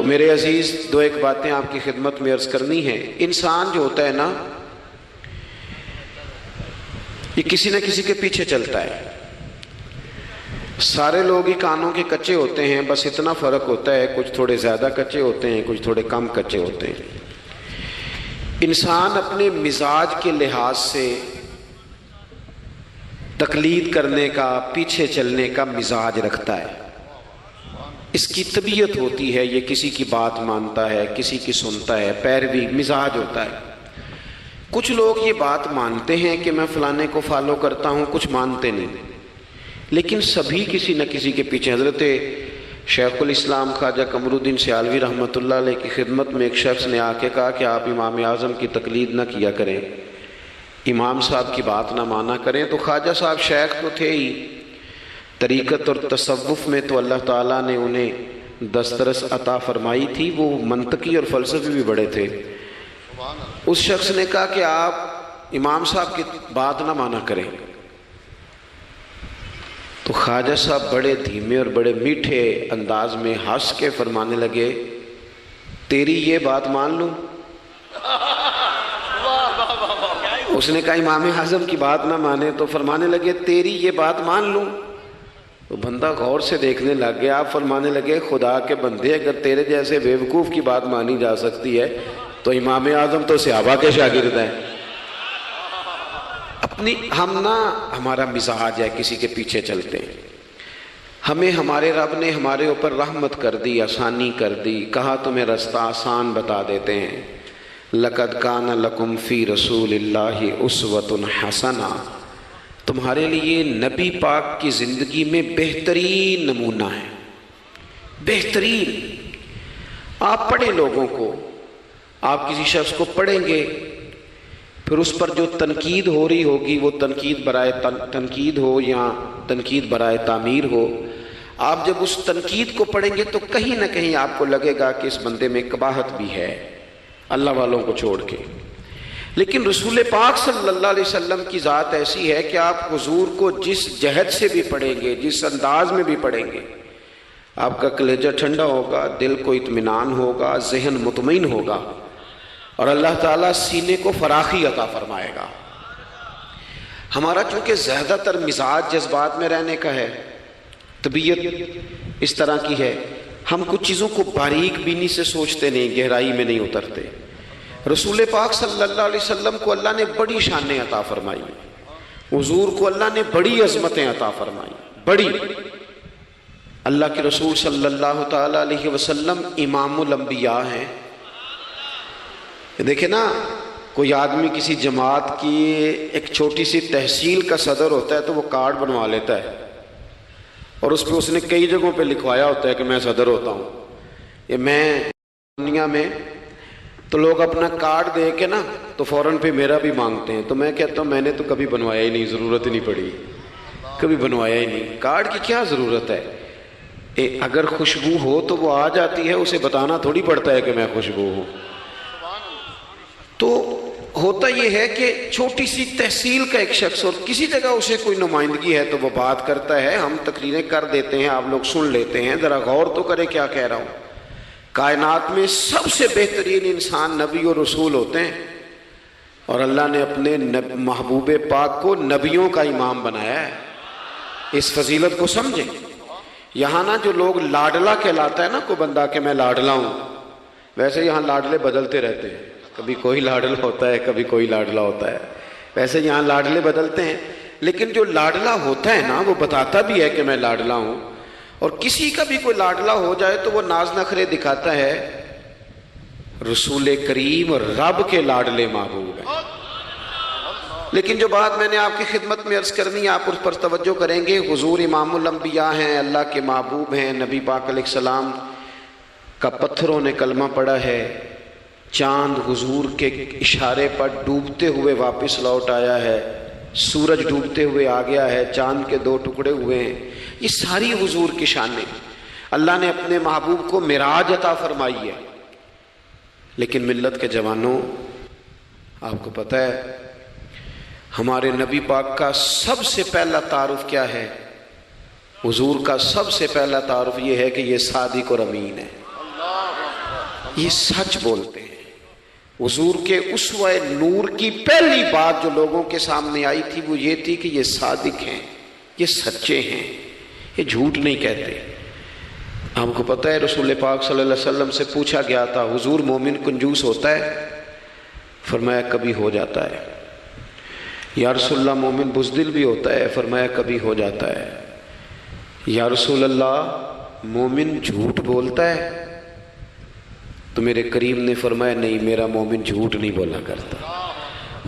تو میرے عزیز دو ایک باتیں آپ کی خدمت میں عرض کرنی ہیں۔ انسان جو ہوتا ہے نا، یہ کسی نہ کسی کے پیچھے چلتا ہے۔ سارے لوگ ہی کانوں کے کچے ہوتے ہیں، بس اتنا فرق ہوتا ہے، کچھ تھوڑے زیادہ کچے ہوتے ہیں، کچھ تھوڑے کم کچے ہوتے ہیں۔ انسان اپنے مزاج کے لحاظ سے تقلید کرنے کا، پیچھے چلنے کا مزاج رکھتا ہے۔ اس کی طبیعت ہوتی ہے، یہ کسی کی بات مانتا ہے، کسی کی سنتا ہے، پیروی مزاج ہوتا ہے۔ کچھ لوگ یہ بات مانتے ہیں کہ میں فلانے کو فالو کرتا ہوں، کچھ مانتے نہیں، لیکن سبھی کسی نہ کسی کے پیچھے۔ حضرت شیخ الاسلام خواجہ قمر الدین سیالوی رحمۃ اللہ علیہ کی خدمت میں ایک شخص نے آ کے کہا کہ آپ امام اعظم کی تقلید نہ کیا کریں، امام صاحب کی بات نہ مانا کریں۔ تو خواجہ صاحب شیخ تو تھے ہی، طریقت اور تصوف میں تو اللہ تعالیٰ نے انہیں دسترس عطا فرمائی تھی، وہ منطقی اور فلسفی بھی بڑے تھے۔ اس شخص نے کہا کہ آپ امام صاحب کی بات نہ مانا کریں۔ تو خواجہ صاحب بڑے دھیمے اور بڑے میٹھے انداز میں ہنس کے فرمانے لگے، تیری یہ بات مان لوں؟ اس نے کہا امام اعظم کی بات نہ مانے، تو فرمانے لگے تیری یہ بات مان لوں؟ تو بندہ غور سے دیکھنے لگ گیا، آپ فرمانے لگے خدا کے بندے، اگر تیرے جیسے بیوقوف کی بات مانی جا سکتی ہے تو امام اعظم تو صحابہ کے شاگرد ہیں۔ ہمارا مزاج ہے، کسی کے پیچھے چلتے ہیں۔ ہمیں ہمارے رب نے ہمارے اوپر رحمت کر دی، آسانی کر دی، کہا تمہیں رستہ آسان بتا دیتے ہیں۔ لَقَدْ كَانَ لَكُمْ فِي رَسُولِ اللَّهِ أُسْوَةٌ حَسَنَةٌ، تمہارے لیے نبی پاک کی زندگی میں بہترین نمونہ ہے، بہترین۔ آپ پڑھیں لوگوں کو، آپ کسی شخص کو پڑھیں گے، پھر اس پر جو تنقید ہو رہی ہوگی وہ تنقید برائے تنقید ہو یا تنقید برائے تعمیر ہو، آپ جب اس تنقید کو پڑھیں گے تو کہیں نہ کہیں آپ کو لگے گا کہ اس بندے میں قباحت بھی ہے، اللہ والوں کو چھوڑ کے۔ لیکن رسول پاک صلی اللہ علیہ وسلم کی ذات ایسی ہے کہ آپ حضور کو جس جہد سے بھی پڑھیں گے، جس انداز میں بھی پڑھیں گے، آپ کا کلیجہ ٹھنڈا ہوگا، دل کو اطمینان ہوگا، ذہن مطمئن ہوگا، اور اللہ تعالیٰ سینے کو فراخی عطا فرمائے گا۔ ہمارا چونکہ زیادہ تر مزاج جذبات میں رہنے کا ہے، طبیعت اس طرح کی ہے، ہم کچھ چیزوں کو باریک بینی سے سوچتے نہیں، گہرائی میں نہیں اترتے۔ رسول پاک صلی اللہ علیہ وسلم کو اللہ نے بڑی شانیں عطا فرمائی، حضور کو اللہ نے بڑی عظمتیں عطا فرمائی، بڑی۔ اللہ کے رسول صلی اللہ تعالیٰ علیہ وسلم امام الانبیاء ہیں۔ دیکھیں نا، کوئی آدمی کسی جماعت کی ایک چھوٹی سی تحصیل کا صدر ہوتا ہے تو وہ کارڈ بنوا لیتا ہے، اور اس پہ اس نے کئی جگہوں پہ لکھوایا ہوتا ہے کہ میں صدر ہوتا ہوں، یہ میں دنیا میں، تو لوگ اپنا کارڈ دے کے نا تو فوراً پہ میرا بھی مانگتے ہیں۔ تو میں کہتا ہوں میں نے تو کبھی بنوایا ہی نہیں، ضرورت ہی نہیں پڑی، کبھی بنوایا ہی نہیں، کارڈ کی کیا ضرورت ہے؟ اگر خوشبو ہو تو وہ آ جاتی ہے، اسے بتانا تھوڑی پڑتا ہے کہ میں خوشبو ہوں۔ تو ہوتا یہ ہے کہ چھوٹی سی تحصیل کا ایک شخص اور کسی جگہ اسے کوئی نمائندگی ہے تو وہ بات کرتا ہے، ہم تقریریں کر دیتے ہیں، آپ لوگ سن لیتے ہیں، ذرا غور تو کریں کیا کہہ رہا ہوں۔ کائنات میں سب سے بہترین انسان نبی اور رسول ہوتے ہیں، اور اللہ نے اپنے محبوب پاک کو نبیوں کا امام بنایا ہے۔ اس فضیلت کو سمجھیں۔ یہاں نا جو لوگ لاڈلا کہلاتا ہے نا کوئی بندہ کہ میں لاڈلا ہوں، ویسے یہاں لاڈلے بدلتے رہتے ہیں، کبھی کوئی لاڈلا ہوتا ہے، کبھی کوئی لاڈلا ہوتا ہے، ویسے یہاں لاڈلے بدلتے ہیں، لیکن جو لاڈلا ہوتا ہے نا وہ بتاتا بھی ہے کہ میں لاڈلا ہوں، اور کسی کا بھی کوئی لاڈلا ہو جائے تو وہ ناز نخرے دکھاتا ہے۔ رسول کریم اور رب کے لاڈلے محبوب ہیں۔ لیکن جو بات میں نے آپ کی خدمت میں عرض کرنی ہے آپ اس پر توجہ کریں گے۔ حضور امام الانبیاء ہیں، اللہ کے محبوب ہیں، نبی پاک علیہ السلام کا پتھروں نے کلمہ پڑھا ہے، چاند حضور کے اشارے پر ڈوبتے ہوئے واپس لوٹ آیا ہے، سورج ڈوبتے ہوئے آ گیا ہے، چاند کے 2 ٹکڑے ہوئے ہیں، یہ ساری حضور کی شانیں۔ اللہ نے اپنے محبوب کو معراج عطا فرمائی ہے۔ لیکن ملت کے جوانوں، آپ کو پتہ ہے ہمارے نبی پاک کا سب سے پہلا تعارف کیا ہے؟ حضور کا سب سے پہلا تعارف یہ ہے کہ یہ صادق اور امین ہے۔ یہ سچ بولتے ہیں۔ حضور کے اسوہ نور کی پہلی بات جو لوگوں کے سامنے آئی تھی وہ یہ تھی کہ یہ صادق ہیں، یہ سچے ہیں، یہ جھوٹ نہیں کہتے۔ آپ کو پتہ ہے رسول پاک صلی اللہ علیہ وسلم سے پوچھا گیا تھا حضور مومن کنجوس ہوتا ہے؟ فرمایا کبھی ہو جاتا ہے۔ یا رسول اللہ مومن بزدل بھی ہوتا ہے؟ فرمایا کبھی ہو جاتا ہے۔ یا رسول اللہ مومن جھوٹ بولتا ہے؟ تو میرے کریم نے فرمایا نہیں، میرا مومن جھوٹ نہیں بولا کرتا۔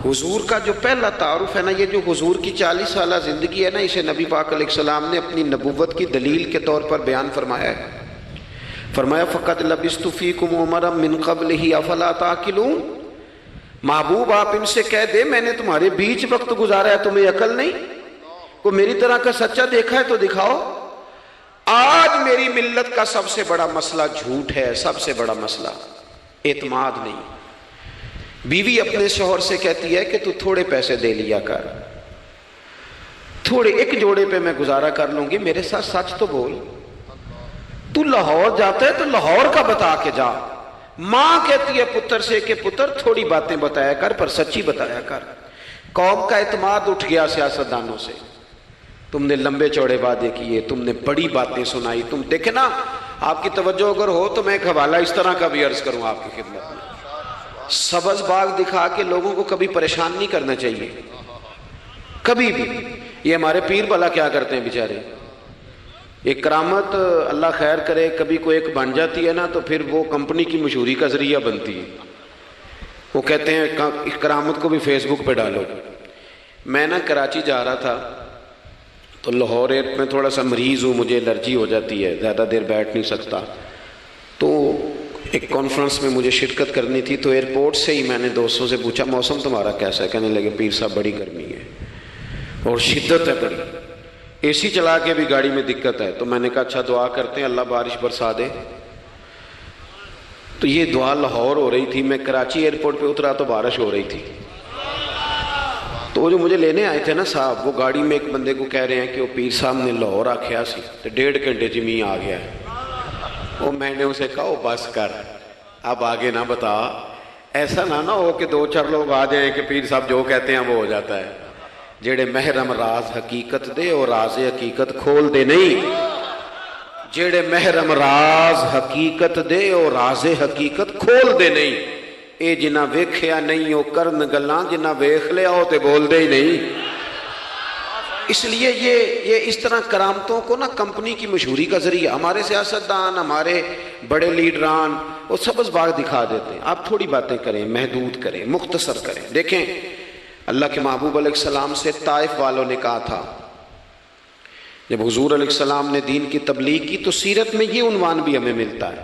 حضور کا جو پہلا تعارف ہے نا، یہ جو حضور کی 40 سالہ زندگی ہے نا، اسے نبی پاک علیہ السلام نے اپنی نبوت کی دلیل کے طور پر بیان فرمایا ہے۔ فرمایا فقد لبثت فیکم عمرا من قبلہ افلا تعقلون۔ محبوب آپ ان سے کہہ دے میں نے تمہارے بیچ وقت گزارا ہے، تمہیں عقل نہیں؟ کوئی میری طرح کا سچا دیکھا ہے تو دکھاؤ۔ آج میری ملت کا سب سے بڑا مسئلہ جھوٹ ہے، سب سے بڑا مسئلہ اعتماد نہیں۔ بیوی اپنے شوہر سے کہتی ہے کہ تو تھوڑے پیسے دے لیا کر، تھوڑے ایک جوڑے پہ میں گزارا کر لوں گی، میرے ساتھ سچ تو بول۔ تو لاہور جاتا ہے تو لاہور کا بتا کے جا۔ ماں کہتی ہے پتر سے کہ پتر تھوڑی باتیں بتایا کر پر سچی بتایا کر۔ قوم کا اعتماد اٹھ گیا سیاستدانوں سے، تم نے لمبے چوڑے وعدے کیے، تم نے بڑی باتیں سنائی۔ تم دیکھیں نا، آپ کی توجہ اگر ہو تو میں ایک حوالہ اس طرح کا بھی عرض کروں آپ کی خدمت میں۔ سبز باغ دکھا کے لوگوں کو کبھی پریشان نہیں کرنا چاہیے، کبھی بھی۔ یہ ہمارے پیر بھلا کیا کرتے ہیں بیچارے، ایک کرامت اللہ خیر کرے کبھی کوئی ایک بن جاتی ہے نا تو پھر وہ کمپنی کی مشہوری کا ذریعہ بنتی ہے۔ وہ کہتے ہیں اس کرامت کو بھی فیس بک پہ ڈالو۔ میں نا کراچی جا رہا تھا تو لاہور میں تھوڑا سا مریض ہوں، مجھے الرجی ہو جاتی ہے، زیادہ دیر بیٹھ نہیں سکتا، تو ایک کانفرنس میں مجھے شرکت کرنی تھی۔ تو ایئرپورٹ سے ہی میں نے دوستوں سے پوچھا موسم تمہارا کیسا ہے؟ کہنے لگے پیر صاحب بڑی گرمی ہے اور شدت ہے بڑی، اے سی چلا کے بھی گاڑی میں دقت ہے۔ تو میں نے کہا اچھا دعا کرتے ہیں اللہ بارش برسا دے۔ تو یہ دعا لاہور ہو رہی تھی، میں کراچی ایئرپورٹ پہ اترا تو بارش ہو رہی تھی۔ تو وہ جو مجھے لینے آئے تھے نا صاحب، وہ گاڑی میں ایک بندے کو کہہ رہے ہیں کہ وہ پیر صاحب نے لاہور آکھیا سی تو 1.5 گھنٹے جمی آ گیا ہے۔ وہ میں نے اسے کہا وہ بس کر، اب آگے نہ بتا، ایسا نہ ہو کہ 2-4 لوگ آ جائیں کہ پیر صاحب جو کہتے ہیں وہ ہو جاتا ہے۔ جیڑے محرم راز حقیقت دے اور راز حقیقت کھول دے نہیں، جیڑے محرم راز حقیقت دے اور راز حقیقت کھول دے نہیں، اے جنہ ویکھیا نہیں او کرن گلاں، جنہ ویکھ لیا او تے بول دے ہی نہیں۔ اس لیے یہ اس طرح کرامتوں کو نا کمپنی کی مشہوری کا ذریعہ، ہمارے سیاستدان ہمارے بڑے لیڈران وہ سبز باغ دکھا دیتے ہیں۔ آپ تھوڑی باتیں کریں، محدود کریں، مختصر کریں۔ دیکھیں اللہ کے محبوب علیہ السلام سے طائف والوں نے کہا تھا، جب حضور علیہ السلام نے دین کی تبلیغ کی تو سیرت میں یہ عنوان بھی ہمیں ملتا ہے،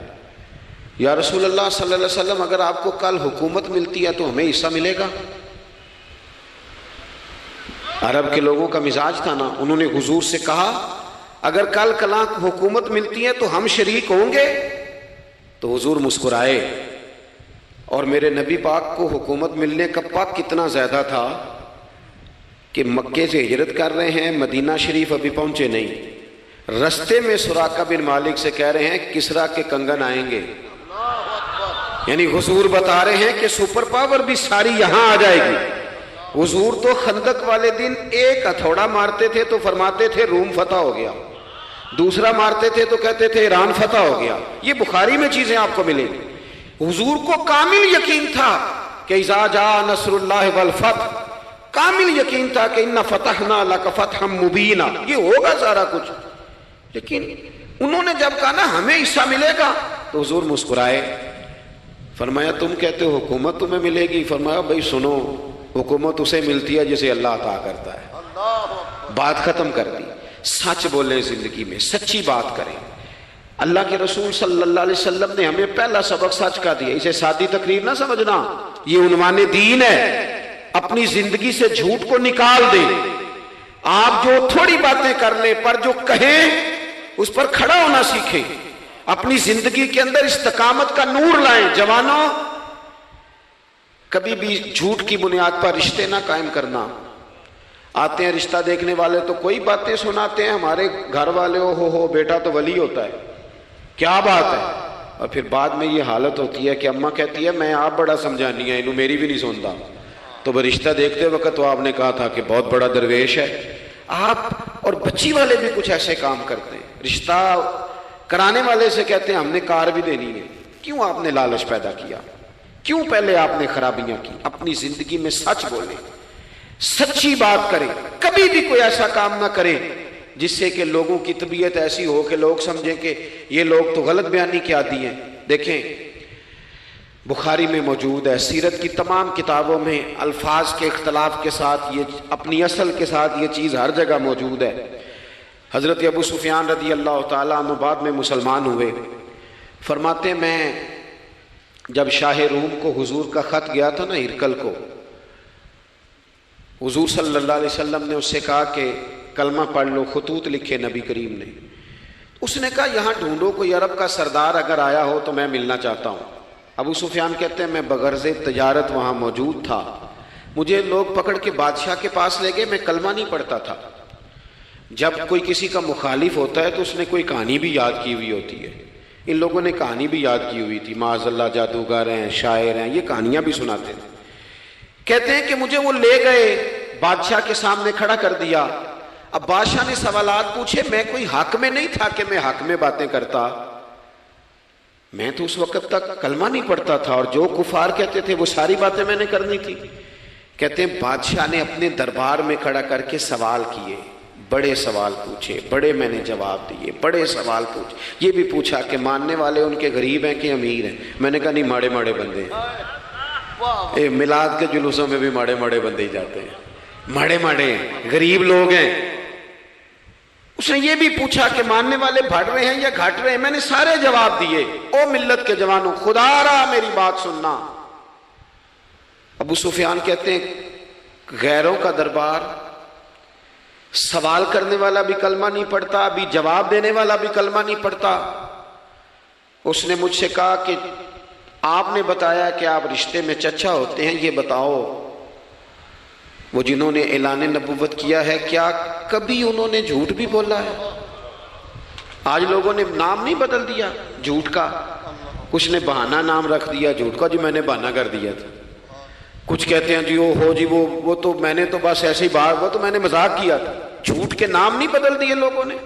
یا رسول اللہ صلی اللہ علیہ وسلم اگر آپ کو کل حکومت ملتی ہے تو ہمیں حصہ ملے گا؟ عرب کے لوگوں کا مزاج تھا نا، انہوں نے حضور سے کہا اگر کل کلاں حکومت ملتی ہے تو ہم شریک ہوں گے؟ تو حضور مسکرائے، اور میرے نبی پاک کو حکومت ملنے کا پاک کتنا زیادہ تھا کہ مکے سے ہجرت کر رہے ہیں، مدینہ شریف ابھی پہنچے نہیں، رستے میں سراقہ بن مالک سے کہہ رہے ہیں کسرا کے کنگن آئیں گے، یعنی حضور بتا رہے ہیں کہ سپر پاور بھی ساری یہاں آ جائے گی۔ حضور تو خندق والے دن ایک ہتھوڑا مارتے تھے تو فرماتے تھے روم فتح ہو گیا، دوسرا مارتے تھے تو کہتے تھے ایران فتح ہو گیا۔ یہ بخاری میں چیزیں آپ کو ملیں گی۔ حضور کو کامل یقین تھا کہ اذا جاء نصر اللہ والفتح، کامل یقین تھا کہ ان فتحنا لک فتحا مبینا، یہ ہوگا سارا کچھ۔ لیکن انہوں نے جب کہا نا ہمیں حصہ ملے گا تو حضور مسکرائے، فرمایا تم کہتے ہو حکومت تمہیں ملے گی؟ فرمایا بھائی سنو، حکومت اسے ملتی ہے جسے اللہ عطا کرتا ہے۔ بات ختم کر دی۔ سچ بولیں زندگی میں، سچی بات کریں۔ اللہ کے رسول صلی اللہ علیہ وسلم نے ہمیں پہلا سبق سچ کا دیا، اسے سادی تقریر نہ سمجھنا، یہ عنوان دین ہے۔ اپنی زندگی سے جھوٹ کو نکال دیں۔ آپ جو تھوڑی باتیں کر لیں پر جو کہیں اس پر کھڑا ہونا سیکھیں، اپنی زندگی کے اندر استقامت کا نور لائیں۔ جوانوں، کبھی بھی جھوٹ کی بنیاد پر رشتے نہ قائم کرنا۔ آتے ہیں رشتہ دیکھنے والے تو کوئی باتیں سناتے ہیں، ہمارے گھر والے ہو بیٹا تو ولی ہوتا ہے، کیا بات ہے؟ اور پھر بعد میں یہ حالت ہوتی ہے کہ اماں کہتی ہے میں آپ بڑا سمجھانی ہے انہوں میری بھی نہیں سنتا، تو وہ رشتہ دیکھتے وقت تو آپ نے کہا تھا کہ بہت بڑا درویش ہے آپ. اور بچی والے بھی کچھ ایسے کام کرتے ہیں، رشتہ کرانے والے سے کہتے ہیں ہم نے کار بھی دینی ہے. کیوں آپ نے لالچ پیدا کیا؟ کیوں پہلے آپ نے خرابیاں کی؟ اپنی زندگی میں سچ بولیں، سچی بات کریں، کبھی بھی کوئی ایسا کام نہ کریں جس سے کہ لوگوں کی طبیعت ایسی ہو کہ لوگ سمجھیں کہ یہ لوگ تو غلط بیانی کے عادی ہیں. دیکھیں بخاری میں موجود ہے، سیرت کی تمام کتابوں میں الفاظ کے اختلاف کے ساتھ یہ اپنی اصل کے ساتھ یہ چیز ہر جگہ موجود ہے. حضرت ابو سفیان رضی اللہ تعالیٰ عنہ بعد میں مسلمان ہوئے، فرماتے میں جب شاہ روم کو حضور کا خط گیا تھا نا ہرقل کو، حضور صلی اللہ علیہ وسلم نے اس سے کہا کہ کلمہ پڑھ لو، خطوط لکھے نبی کریم نے. اس نے کہا یہاں ڈھونڈو کوئی عرب کا سردار اگر آیا ہو تو میں ملنا چاہتا ہوں. ابو سفیان کہتے ہیں میں بغرض تجارت وہاں موجود تھا، مجھے لوگ پکڑ کے بادشاہ کے پاس لے گئے، میں کلمہ نہیں پڑھتا تھا. جب کوئی کسی کا مخالف ہوتا ہے تو اس نے کوئی کہانی بھی یاد کی ہوئی ہوتی ہے. ان لوگوں نے کہانی بھی یاد کی ہوئی تھی، معاذ اللہ جادوگر ہیں، شاعر ہیں، یہ کہانیاں بھی سناتے تھے. کہتے ہیں کہ مجھے وہ لے گئے، بادشاہ کے سامنے کھڑا کر دیا. اب بادشاہ نے سوالات پوچھے، میں کوئی حق میں نہیں تھا کہ میں حق میں باتیں کرتا، میں تو اس وقت تک کلمہ نہیں پڑھتا تھا اور جو کفار کہتے تھے وہ ساری باتیں میں نے کرنی تھی. کہتے ہیں بادشاہ نے اپنے دربار میں کھڑا کر کے سوال کیے، بڑے سوال پوچھے، بڑے میں نے جواب دیے، بڑے سوال پوچھے. یہ بھی پوچھا کہ ماننے والے ان کے غریب ہیں کہ امیر ہیں؟ میں نے کہا نہیں، ماڑے ماڑے بندے ہیں. میلاد کے جلوسوں میں بھی ماڑے ماڑے بندے ہی جاتے ہیں، ماڑے ماڑے ہیں، غریب لوگ ہیں. اس نے یہ بھی پوچھا کہ ماننے والے بڑھ رہے ہیں یا گھٹ رہے ہیں؟ میں نے سارے جواب دیے. او ملت کے جوانوں، خدا را میری بات سننا. ابو سفیان کہتے ہیں غیروں کا دربار، سوال کرنے والا بھی کلمہ نہیں پڑھتا، ابھی جواب دینے والا بھی کلمہ نہیں پڑھتا. اس نے مجھ سے کہا کہ آپ نے بتایا کہ آپ رشتے میں چچا ہوتے ہیں، یہ بتاؤ وہ جنہوں نے اعلان نبوت کیا ہے کیا کبھی انہوں نے جھوٹ بھی بولا ہے؟ آج لوگوں نے نام نہیں بدل دیا جھوٹ کا، کچھ نے بہانہ نام رکھ دیا جھوٹ کا، جو میں نے بہانہ کر دیا تھا. کچھ کہتے ہیں جی وہ تو میں نے تو بس ایسے ہی بات، وہ تو میں نے مذاق کیا تھا. جھوٹ کے نام نہیں بدل دیے لوگوں نے.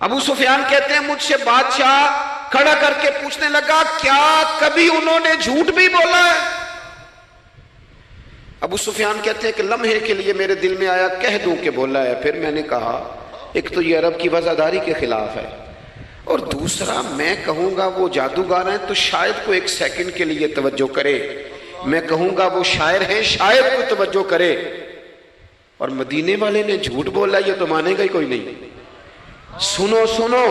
ابو سفیان کہتے ہیں مجھ سے بادشاہ کھڑا کر کے پوچھنے لگا کیا کبھی انہوں نے جھوٹ بھی بولا ہے؟ ابو سفیان کہتے ہیں کہ لمحے کے لیے میرے دل میں آیا کہہ دوں کہ بولا ہے. پھر میں نے کہا ایک تو یہ عرب کی وفاداری کے خلاف ہے، اور دوسرا میں کہوں گا وہ جادوگر ہیں تو شاید کو ایک سیکنڈ کے لیے توجہ کرے، میں کہوں گا وہ شاعر ہیں شاید کو توجہ کرے، اور مدینے والے نے جھوٹ بولا یہ تو مانے گا ہی کوئی نہیں. سنو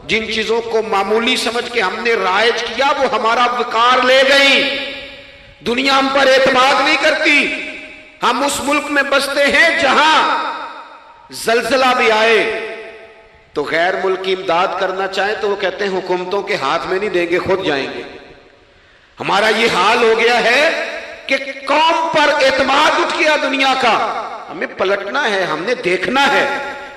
جن چیزوں کو معمولی سمجھ کے ہم نے رائج کیا وہ ہمارا وقار لے گئی. دنیا ہم پر اعتماد نہیں کرتی. ہم اس ملک میں بستے ہیں جہاں زلزلہ بھی آئے تو غیر ملکی امداد کرنا چاہیں تو وہ کہتے ہیں حکومتوں کے ہاتھ میں نہیں دیں گے، خود جائیں گے. ہمارا یہ حال ہو گیا ہے کہ قوم پر اعتماد اٹھ گیا دنیا کا. ہمیں پلٹنا ہے، ہم نے دیکھنا ہے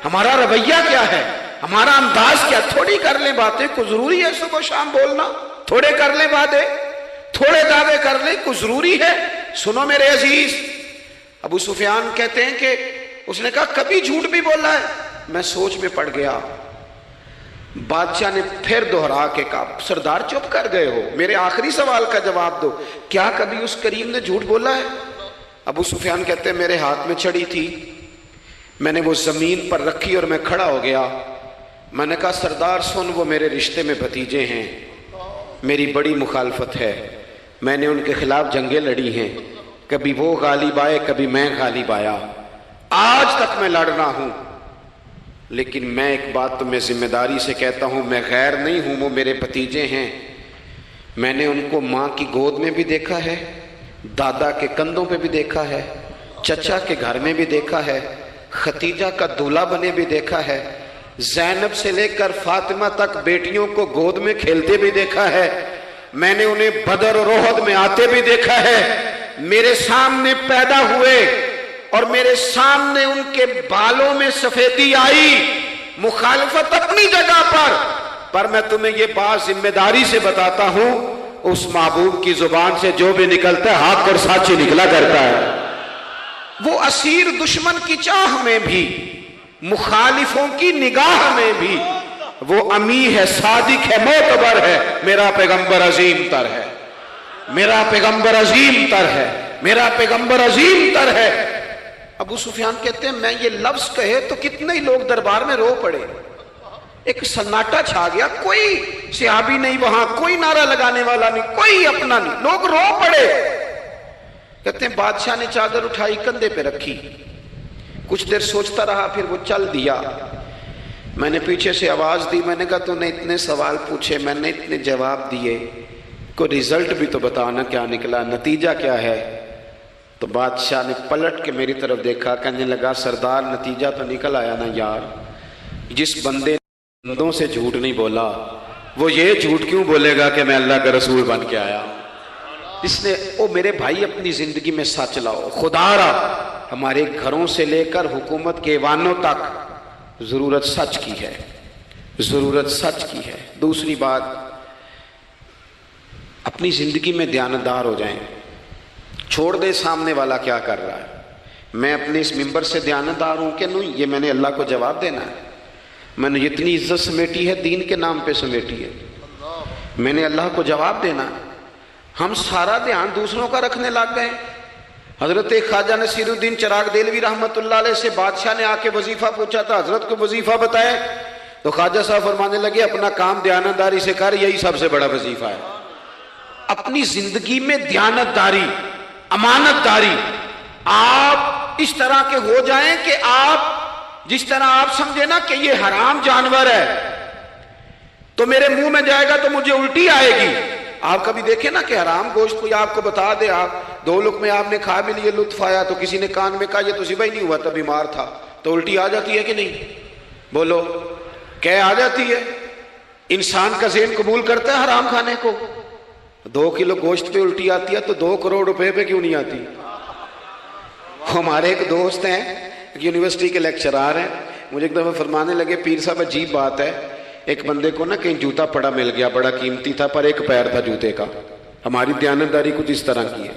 ہمارا رویہ کیا ہے، ہمارا انداز کیا. تھوڑی کر لیں باتیں، کوئی ضروری ہے صبح شام بولنا؟ تھوڑے کر لیں باتیں، تھوڑے دعوے کر لیں، کوئی ضروری ہے؟ سنو میرے عزیز، ابو سفیان کہتے ہیں کہ اس نے کہا کبھی جھوٹ بھی بولا ہے؟ میں سوچ میں پڑ گیا. بادشاہ نے پھر دوہرا کے کہا سردار چپ کر گئے ہو، میرے آخری سوال کا جواب دو، کیا کبھی اس کریم نے جھوٹ بولا ہے؟ ابو سفیان کہتے ہیں میرے ہاتھ میں چھڑی تھی، میں نے وہ زمین پر رکھی اور میں کھڑا ہو گیا. میں نے کہا سردار سن، وہ میرے رشتے میں بھتیجے ہیں، میری بڑی مخالفت ہے، میں نے ان کے خلاف جنگیں لڑی ہیں، کبھی وہ غالب آئے کبھی میں غالب آیا، آج تک میں لڑ رہا ہوں. لیکن میں ایک بات تو میں ذمہ داری سے کہتا ہوں، میں غیر نہیں ہوں، وہ میرے بھتیجے ہیں. میں نے ان کو ماں کی گود میں بھی دیکھا ہے، دادا کے کندھوں پہ بھی دیکھا ہے، چچا کے گھر میں بھی دیکھا ہے، ختیجہ کا دولہا بنے بھی دیکھا ہے، زینب سے لے کر فاطمہ تک بیٹیوں کو گود میں کھیلتے بھی دیکھا ہے، میں نے انہیں بدر اور احد میں آتے بھی دیکھا ہے. میرے سامنے پیدا ہوئے اور میرے سامنے ان کے بالوں میں سفیدی آئی. مخالفت اپنی جگہ پر، پر میں تمہیں یہ بات ذمہ داری سے بتاتا ہوں، اس محبوب کی زبان سے جو بھی نکلتا ہے حق اور سچ ہی نکلا کرتا ہے۔ وہ اسیر دشمن کی چاہ میں بھی، مخالفوں کی نگاہ میں بھی، وہ امی ہے، صادق ہے، معتبر ہے، میرا پیغمبر عظیم تر ہے، میرا پیغمبر عظیم تر ہے، میرا پیغمبر عظیم تر ہے۔ ابو سفیان کہتے ہیں میں یہ لفظ کہے تو کتنے ہی لوگ دربار میں رو پڑے، ایک سناٹا چھا گیا، کوئی صحابی نہیں وہاں، کوئی نعرہ لگانے والا نہیں، کوئی اپنا نہیں، لوگ رو پڑے۔ کہتے ہیں بادشاہ نے چادر اٹھائی کندھے پہ رکھی، کچھ دیر سوچتا رہا، پھر وہ چل دیا۔ میں نے پیچھے سے آواز دی، میں نے کہا تو نے اتنے سوال پوچھے، میں نے اتنے جواب دیے، کوئی رزلٹ بھی تو بتانا کیا نکلا، نتیجہ کیا ہے؟ تو بادشاہ نے پلٹ کے میری طرف دیکھا، کہنے لگا سردار نتیجہ تو نکل آیا نا یار، جس بندے بندوں سے جھوٹ نہیں بولا وہ یہ جھوٹ کیوں بولے گا کہ میں اللہ کا رسول بن کے آیا؟ اس نے او میرے بھائی اپنی زندگی میں سچ لاؤ، خدا را ہمارے گھروں سے لے کر حکومت کے ایوانوں تک ضرورت سچ کی ہے، ضرورت سچ کی ہے۔ دوسری بات، اپنی زندگی میں دیانتدار ہو جائیں، چھوڑ دے سامنے والا کیا کر رہا ہے، میں اپنے اس ممبر سے دیانتدار ہوں کہ نہیں، یہ میں نے اللہ کو جواب دینا ہے۔ میں نے اتنی عزت سمیٹی ہے، دین کے نام پہ سمیٹی ہے، میں نے اللہ کو جواب دینا ہے۔ ہم سارا دھیان دوسروں کا رکھنے لگ گئے۔ حضرت خواجہ نصیر الدین چراغ دہلوی رحمۃ اللہ علیہ سے بادشاہ نے آ کے وظیفہ پوچھا تھا، حضرت کو وظیفہ بتائے، تو خواجہ صاحب فرمانے لگے اپنا کام دیانتداری سے کر، یہی سب سے بڑا وظیفہ ہے۔ اپنی زندگی میں دیانتداری، امانت داری، آپ اس طرح کے ہو جائیں کہ آپ جس طرح آپ سمجھے نا کہ یہ حرام جانور ہے تو میرے منہ میں جائے گا تو مجھے الٹی آئے گی۔ آپ کبھی دیکھیں نا کہ حرام گوشت کوئی آپ کو بتا دے، آپ دو لقمے آپ نے کھا بھی لیے، لطف آیا، تو کسی نے کان میں کہا یہ تو ذبح ہی نہیں ہوا تھا، بیمار تھا، تو الٹی آ جاتی ہے کہ نہیں؟ بولو، کیا آ جاتی ہے؟ انسان کا ذہن قبول کرتا ہے حرام کھانے کو؟ 2 کلو گوشت پہ الٹی آتی ہے تو 2 کروڑ روپے پہ کیوں نہیں آتی؟ ہمارے ایک دوست ہیں، یونیورسٹی کے لیکچرار ہیں، مجھے ایک دفعہ فرمانے لگے پیر صاحب عجیب بات ہے، ایک بندے کو نا کہیں جوتا پڑا مل گیا، بڑا قیمتی تھا پر ایک پیر تھا جوتے کا۔ ہماری دیانتداری کچھ اس طرح کی ہے،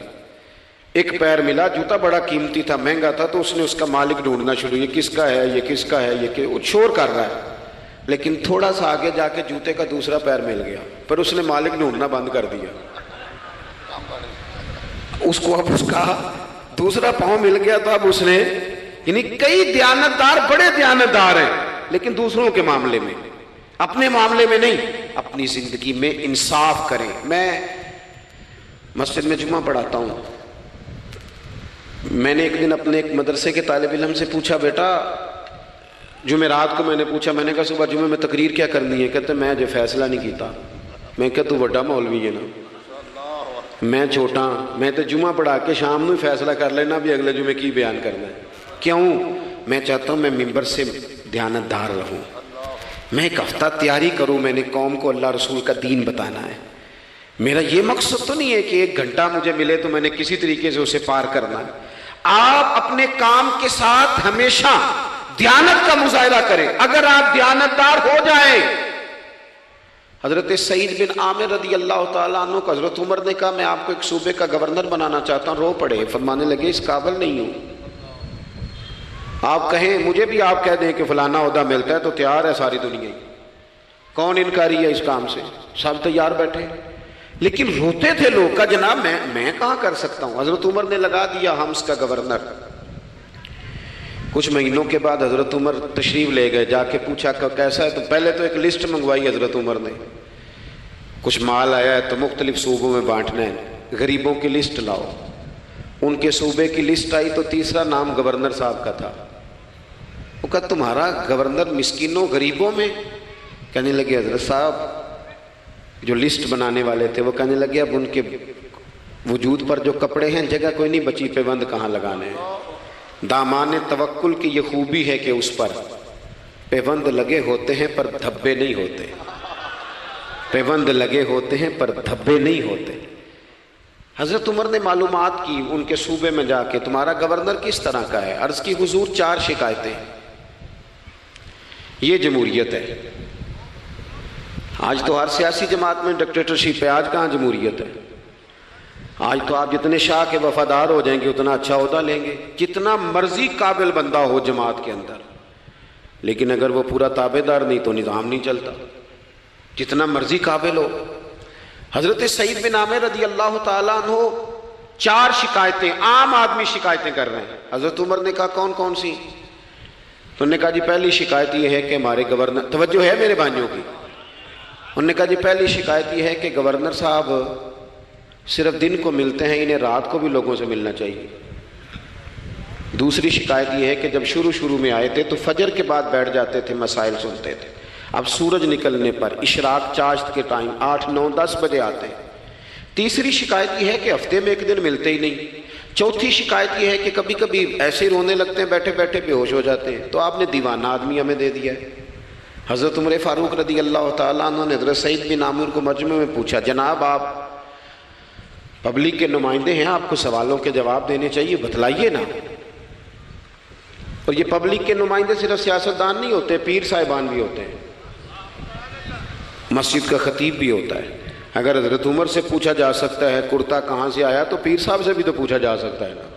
ایک پیر ملا، جوتا بڑا قیمتی تھا، مہنگا تھا، تو اس نے اس کا مالک ڈھونڈنا شروع، یہ کس کا ہے، یہ کس کا ہے، یہ وہ شور کر رہا ہے، لیکن تھوڑا سا آگے جا کے جوتے کا دوسرا پیر مل گیا، پر اس نے مالک ڈھونڈنا بند کر دیا۔ اس کو اب اس کا دوسرا پاؤں مل گیا تو اب اس نے، یعنی کئی دیانتدار بڑے دیانتدار ہیں لیکن دوسروں کے معاملے میں، اپنے معاملے میں نہیں، اپنی زندگی میں انصاف کریں۔ میں مسجد میں جمعہ پڑھاتا ہوں، میں نے ایک دن اپنے ایک مدرسے کے طالب علم سے پوچھا، بیٹا جمعرات کو میں نے پوچھا، میں نے کہا صبح جمعہ میں تقریر کیا کرنی ہے؟ کہتے میں جو فیصلہ نہیں کیتا۔ میں کہا تو بڑا مولوی ہے نا، میں چھوٹا، میں تو جمعہ پڑھا کے شام میں فیصلہ کر لینا بھی اگلے جمعے کی بیان کرنا ہے۔ کیوں؟ میں چاہتا ہوں میں ممبر سے دیانتدار رہوں، میں ایک ہفتہ تیاری کروں، میں نے قوم کو اللہ رسول کا دین بتانا ہے۔ میرا یہ مقصد تو نہیں ہے کہ 1 گھنٹہ مجھے ملے تو میں نے کسی طریقے سے اسے پار کرنا ہے۔ آپ اپنے کام کے ساتھ ہمیشہ دیانت کا مظاہرہ کریں۔ اگر آپ دیانتدار ہو جائیں، حضرت سعید بن عامر رضی اللہ تعالیٰ عنہ کو حضرت عمر نے کہا میں آپ کو ایک صوبے کا گورنر بنانا چاہتا ہوں، رو پڑے، فرمانے لگے اس قابل نہیں ہوں۔ آپ کہیں، مجھے بھی آپ کہہ دیں کہ فلانا عہدہ ملتا ہے تو تیار ہے ساری دنیا، کون انکاری ہے اس کام سے، سب تیار بیٹھے، لیکن روتے تھے لوگ کا جناب میں کہاں کر سکتا ہوں۔ حضرت عمر نے لگا دیا حمص کا گورنر۔ کچھ مہینوں کے بعد حضرت عمر تشریف لے گئے، جا کے پوچھا کہ کیسا ہے، تو پہلے تو ایک لسٹ منگوائی حضرت عمر نے، کچھ مال آیا ہے تو مختلف صوبوں میں بانٹنا ہے، غریبوں کی لسٹ لاؤ۔ ان کے صوبے کی لسٹ آئی تو تیسرا نام گورنر صاحب کا تھا۔ وہ کہا تمہارا گورنر مسکینوں غریبوں میں؟ کہنے لگے حضرت صاحب جو لسٹ بنانے والے تھے وہ کہنے لگے اب ان کے وجود پر جو کپڑے ہیں جگہ کوئی نہیں بچی، پیوند کہاں لگانے ہیں۔ دامان توکل کی یہ خوبی ہے کہ اس پر پیوند لگے ہوتے ہیں پر دھبے نہیں ہوتے، پیوند لگے ہوتے ہیں پر دھبے نہیں ہوتے۔ حضرت عمر نے معلومات کی ان کے صوبے میں جا کے، تمہارا گورنر کس طرح کا ہے؟ عرض کی حضور 4 شکایتیں، یہ جمہوریت ہے۔ آج تو ہر سیاسی جماعت میں ڈکٹیٹرشپ ہے، آج کہاں جمہوریت ہے؟ آج تو آپ جتنے شاہ کے وفادار ہو جائیں گے اتنا اچھا عہدہ لیں گے، جتنا مرضی قابل بندہ ہو جماعت کے اندر، لیکن اگر وہ پورا تابع دار نہیں تو نظام نہیں چلتا، جتنا مرضی قابل ہو۔ حضرت سعید بن عامر رضی اللہ تعالیٰ عنہ 4 شکایتیں، عام آدمی شکایتیں کر رہے ہیں۔ حضرت عمر نے کہا کون کون سی؟ تو انہوں نے کہا جی پہلی شکایت یہ ہے کہ ہمارے گورنر، توجہ ہے میرے بھائیوں کی، انہوں نے کہا جی پہلی شکایت یہ ہے کہ گورنر صاحب صرف دن کو ملتے ہیں، انہیں رات کو بھی لوگوں سے ملنا چاہیے۔ دوسری شکایت یہ ہے کہ جب شروع میں آئے تھے تو فجر کے بعد بیٹھ جاتے تھے، مسائل سنتے تھے، اب سورج نکلنے پر اشراق چاشت کے ٹائم 8 9 10 بجے آتے ہیں۔ تیسری شکایت یہ ہے کہ ہفتے میں ایک دن ملتے ہی نہیں۔ چوتھی شکایت یہ ہے کہ کبھی کبھی ایسے ہی رونے لگتے ہیں، بیٹھے بیٹھے بے ہوش ہو جاتے ہیں، تو آپ نے دیوانہ آدمی ہمیں دے دیا ہے۔ حضرت عمر فاروق رضی اللہ تعالیٰ عنہ نے حضرت سعید بن عامر کو مجمع میں پوچھا، جناب آپ پبلک کے نمائندے ہیں، آپ کو سوالوں کے جواب دینے چاہیے، بتلائیے نا۔ اور یہ پبلک کے نمائندے صرف سیاستدان نہیں ہوتے، پیر صاحبان بھی ہوتے ہیں، مسجد کا خطیب بھی ہوتا ہے۔ اگر حضرت عمر سے پوچھا جا سکتا ہے کرتا کہاں سے آیا، تو پیر صاحب سے بھی تو پوچھا جا سکتا ہے نا،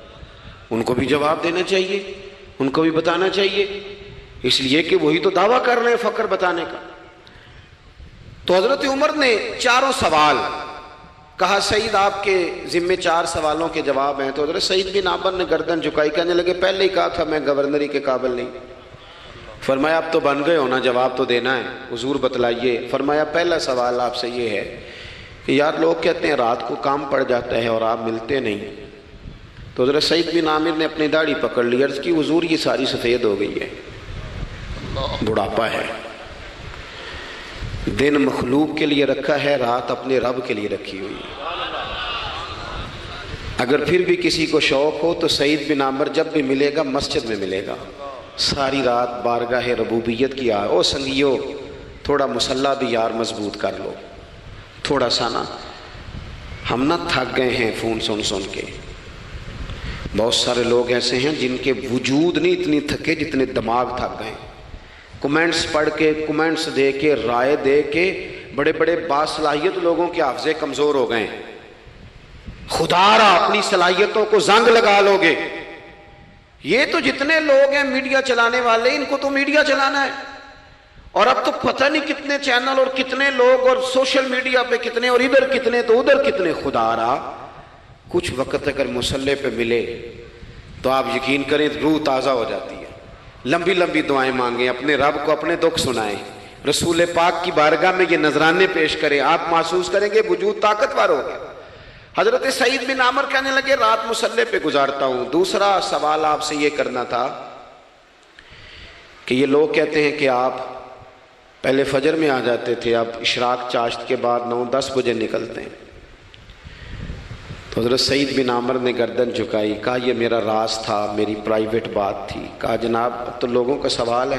ان کو بھی جواب دینا چاہیے، ان کو بھی بتانا چاہیے، اس لیے کہ وہی تو دعویٰ کر رہے ہیں فقر بتانے کا۔ تو حضرت عمر نے 4 سوال کہا، سعید آپ کے ذمے 4 سوالوں کے جواب ہیں۔ تو حضرت سعید بن عامر نے گردن جھکائی، کہنے لگے پہلے ہی کہا تھا میں گورنری کے قابل نہیں۔ فرمایا اب تو بن گئے ہونا، جواب تو دینا ہے، حضور بتلائیے۔ فرمایا پہلا سوال آپ سے یہ ہے کہ یار لوگ کہتے ہیں رات کو کام پڑ جاتا ہے اور آپ ملتے نہیں۔ تو حضرت سعید بن عامر نے اپنی داڑھی پکڑ لی، عرض کی حضور یہ ساری سفید ہو گئی ہے، بڑھاپا ہے، دن مخلوق کے لیے رکھا ہے، رات اپنے رب کے لیے رکھی ہوئی ہے۔ اگر پھر بھی کسی کو شوق ہو تو سعید بن عامر جب بھی ملے گا مسجد میں ملے گا، ساری رات بارگاہ ربوبیت کی او سنگیو تھوڑا مسلح بھی یار مضبوط کر لو، تھوڑا سا نا، ہم نہ تھک گئے ہیں فون سن کے۔ بہت سارے لوگ ایسے ہیں جن کے وجود نہیں اتنی تھکے جتنے دماغ تھک گئے، کمنٹس پڑھ کے، کمنٹس دے کے، رائے دے کے، بڑے بڑے باصلاحیت لوگوں کے حافظے کمزور ہو گئے ہیں۔ خدا را اپنی صلاحیتوں کو زنگ لگا لو گے۔ یہ تو جتنے لوگ ہیں میڈیا چلانے والے، ان کو تو میڈیا چلانا ہے، اور اب تو پتہ نہیں کتنے چینل اور کتنے لوگ اور سوشل میڈیا پہ کتنے، اور ادھر کتنے تو ادھر کتنے۔ خدا را کچھ وقت اگر مسلح پہ ملے تو آپ یقین کریں روح تازہ ہو جاتی ہے۔ لمبی لمبی دعائیں مانگیں، اپنے رب کو اپنے دکھ سنائیں، رسول پاک کی بارگاہ میں یہ نذرانے پیش کریں، آپ محسوس کریں گے وجود طاقتور ہو گیا۔ حضرت سعید بن عامر کہنے لگے رات مسلح پہ گزارتا ہوں۔ دوسرا سوال آپ سے یہ کرنا تھا کہ یہ لوگ کہتے ہیں کہ آپ پہلے فجر میں آ جاتے تھے، اب اشراق چاشت کے بعد 9 10 بجے نکلتے ہیں۔ تو حضرت سعید بن عامر نے گردن جھکائی، کہا یہ میرا راز تھا، میری پرائیویٹ بات تھی۔ کہا جناب اب تو لوگوں کا سوال ہے۔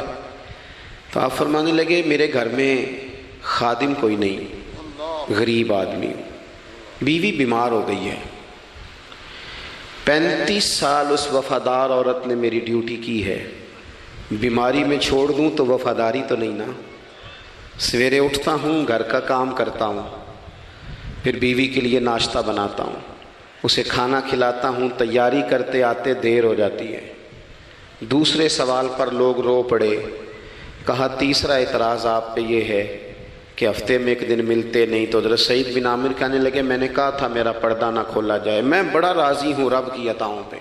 تو آپ فرمانے لگے میرے گھر میں خادم کوئی نہیں، غریب آدمی، بیوی بیمار ہو گئی ہے، 35 سال اس وفادار عورت نے میری ڈیوٹی کی ہے، بیماری میں چھوڑ دوں تو وفاداری تو نہیں نا۔ سویرے اٹھتا ہوں، گھر کا کام کرتا ہوں، پھر بیوی کے لیے ناشتہ بناتا ہوں، اسے کھانا کھلاتا ہوں، تیاری کرتے آتے دیر ہو جاتی ہے۔ دوسرے سوال پر لوگ رو پڑے۔ کہا تیسرا اعتراض آپ پہ یہ ہے کہ ہفتے میں ایک دن ملتے نہیں۔ تو حضرت سعید بن عامر کہنے لگے میں نے کہا تھا میرا پردہ نہ کھولا جائے، میں بڑا راضی ہوں رب کی عطاؤں پہ،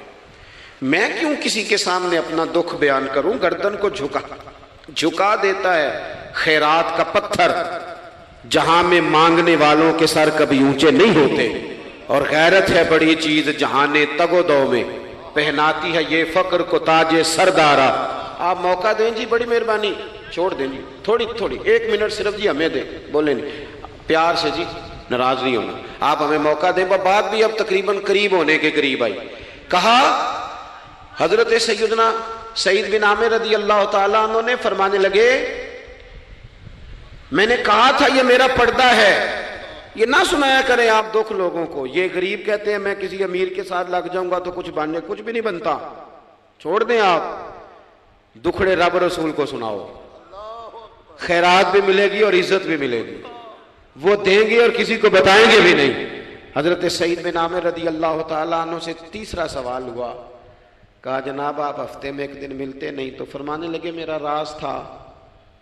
میں کیوں کسی کے سامنے اپنا دکھ بیان کروں۔ گردن کو جھکا دیتا ہے خیرات کا پتھر، جہاں میں مانگنے والوں کے سر کبھی اونچے نہیں ہوتے، اور غیرت ہے بڑی چیز جہانے تگ و دو میں، پہناتی ہے یہ فقر کو تاج سردارا۔ آپ موقع دیں جی، بڑی مہربانی، چھوڑ دیں جی، تھوڑی 1 منٹ صرف جی ہمیں دیں، بولے نہیں پیار سے جی، ناراض نہیں ہونا، آپ ہمیں موقع دیں۔ بات بھی اب تقریباً قریب ہونے کے قریب آئی۔ کہا حضرت سیدنا سعید بن عامر رضی اللہ تعالیٰ عنہ نے فرمانے لگے میں نے کہا تھا یہ میرا پردہ ہے، یہ نہ سنایا کریں آپ دکھ لوگوں کو۔ یہ غریب کہتے ہیں میں کسی امیر کے ساتھ لگ جاؤں گا تو کچھ بھی نہیں بنتا، چھوڑ دیں آپ، دکھڑے رب رسول کو سناؤ۔ خیرات بھی ملے گی اور عزت بھی ملے گی، وہ دیں گے اور کسی کو بتائیں گے بھی نہیں۔ حضرت سعید بن عامر رضی اللہ تعالیٰ عنہ سے تیسرا سوال ہوا، کہا جناب آپ ہفتے میں ایک دن ملتے نہیں، تو فرمانے لگے میرا راز تھا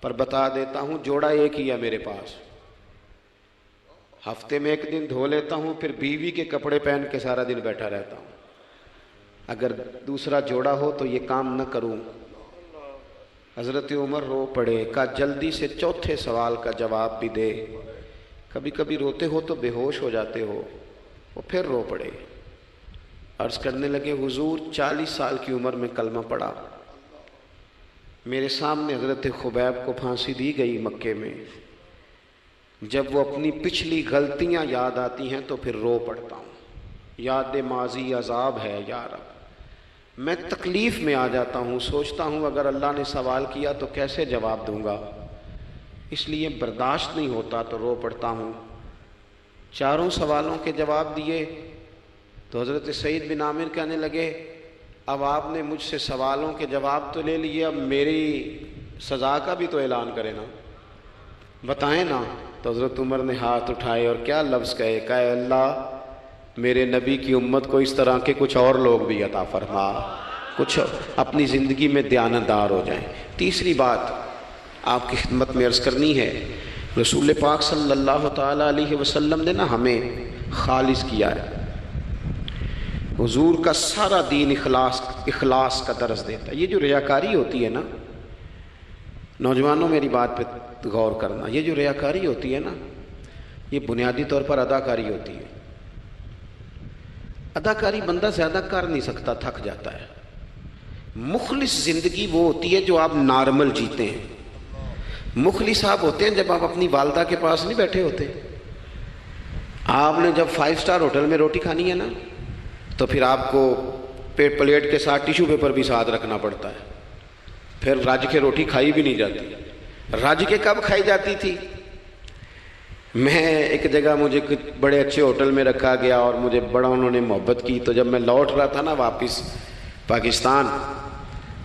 پر بتا دیتا ہوں، جوڑا ایک ہی ہے میرے پاس، ہفتے میں ایک دن دھو لیتا ہوں، پھر بیوی کے کپڑے پہن کے سارا دن بیٹھا رہتا ہوں، اگر دوسرا جوڑا ہو تو یہ کام نہ کروں۔ حضرت عمر رو پڑے، کہا جلدی سے چوتھے سوال کا جواب بھی دے، کبھی کبھی روتے ہو تو بے ہوش ہو جاتے ہو۔ وہ پھر رو پڑے، عرض کرنے لگے حضور 40 سال کی عمر میں کلمہ پڑھا، میرے سامنے حضرت خبیب کو پھانسی دی گئی مکے میں، جب وہ اپنی پچھلی غلطیاں یاد آتی ہیں تو پھر رو پڑتا ہوں، یاد ماضی عذاب ہے یا رب، میں تکلیف میں آ جاتا ہوں، سوچتا ہوں اگر اللہ نے سوال کیا تو کیسے جواب دوں گا، اس لیے برداشت نہیں ہوتا تو رو پڑتا ہوں۔ چاروں سوالوں کے جواب دیے تو حضرت سعید بن عامر کہنے لگے اب آپ نے مجھ سے سوالوں کے جواب تو لے لیے، اب میری سزا کا بھی تو اعلان کرے نا، بتائیں نا۔ تو حضرت عمر نے ہاتھ اٹھائے اور کیا لفظ کہے، کہا اے اللہ میرے نبی کی امت کو اس طرح کے کچھ اور لوگ بھی عطا فرما، کچھ اپنی زندگی میں دیانتدار ہو جائیں۔ تیسری بات آپ کی خدمت میں عرض کرنی ہے، رسول پاک صلی اللہ تعالیٰ علیہ وسلم نے نا ہمیں خالص کیا ہے، حضور کا سارا دین اخلاص کا درس دیتا ہے۔ یہ جو ریاکاری ہوتی ہے نا، نوجوانوں میری بات پہ غور کرنا، یہ جو ریاکاری ہوتی ہے نا، یہ بنیادی طور پر اداکاری ہوتی ہے۔ اداکاری بندہ زیادہ کر نہیں سکتا، تھک جاتا ہے۔ مخلص زندگی وہ ہوتی ہے جو آپ نارمل جیتے ہیں۔ مخلص آپ ہوتے ہیں جب آپ اپنی والدہ کے پاس نہیں بیٹھے ہوتے، آپ نے جب 5 سٹار ہوٹل میں روٹی کھانی ہے نا تو پھر آپ کو پلیٹ کے ساتھ ٹیشو پیپر بھی ساتھ رکھنا پڑتا ہے، پھر رج کے روٹی کھائی بھی نہیں جاتی۔ رج کے کب کھائی جاتی تھی؟ میں ایک جگہ مجھے بڑے اچھے ہوٹل میں رکھا گیا اور مجھے بڑا انہوں نے محبت کی، تو جب میں لوٹ رہا تھا نا واپس پاکستان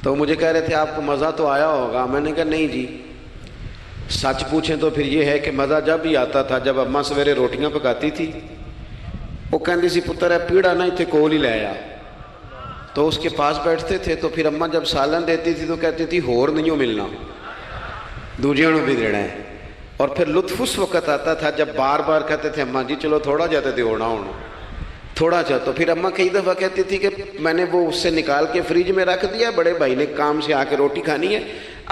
تو مجھے کہہ رہے تھے آپ کو مزہ تو آیا ہوگا، میں نے کہا نہیں جی، سچ پوچھیں تو پھر یہ ہے کہ مزہ جب ہی آتا تھا جب اماں سویرے روٹیاں پکاتی تھی، وہ کہندی سی پتر ہے پیڑا نہ اتنے کول ہی لے آیا، تو اس کے پاس بیٹھتے تھے، تو پھر اماں جب سالن دیتی تھی تو کہتی تھی ہور نہیں ہو ملنا، دوجیاں نوں بھی دینا ہے۔ اور پھر لطف اس وقت آتا تھا جب بار بار کہتے تھے اماں جی چلو تھوڑا جاتے تھے ہونا ہونا تھوڑا جا، تو پھر اماں کئی دفعہ کہتی تھی کہ میں نے وہ اس سے نکال کے فریج میں رکھ دیا، بڑے بھائی نے کام سے آ کے روٹی کھانی ہے،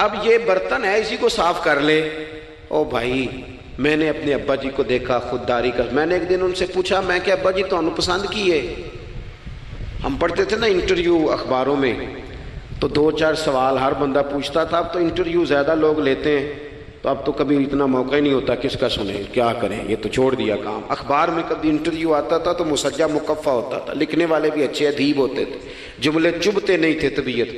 اب یہ برتن ہے اسی کو صاف کر لے۔ او بھائی میں نے اپنے ابا جی کو دیکھا خودداری کا، میں نے ایک دن ان سے پوچھا میں کہ ابا جی تو انہوں پسند کی ہے، ہم پڑھتے تھے نا انٹرویو اخباروں میں تو 2-4 سوال ہر بندہ پوچھتا تھا، اب تو انٹرویو زیادہ لوگ لیتے ہیں تو اب تو کبھی اتنا موقع ہی نہیں ہوتا کس کا سنیں کیا کریں، یہ تو چھوڑ دیا کام۔ اخبار میں کبھی انٹرویو آتا تھا تو مسجع مقفع ہوتا تھا، لکھنے والے بھی اچھے ادیب ہوتے تھے، جملے چبھتے نہیں تھے طبیعت،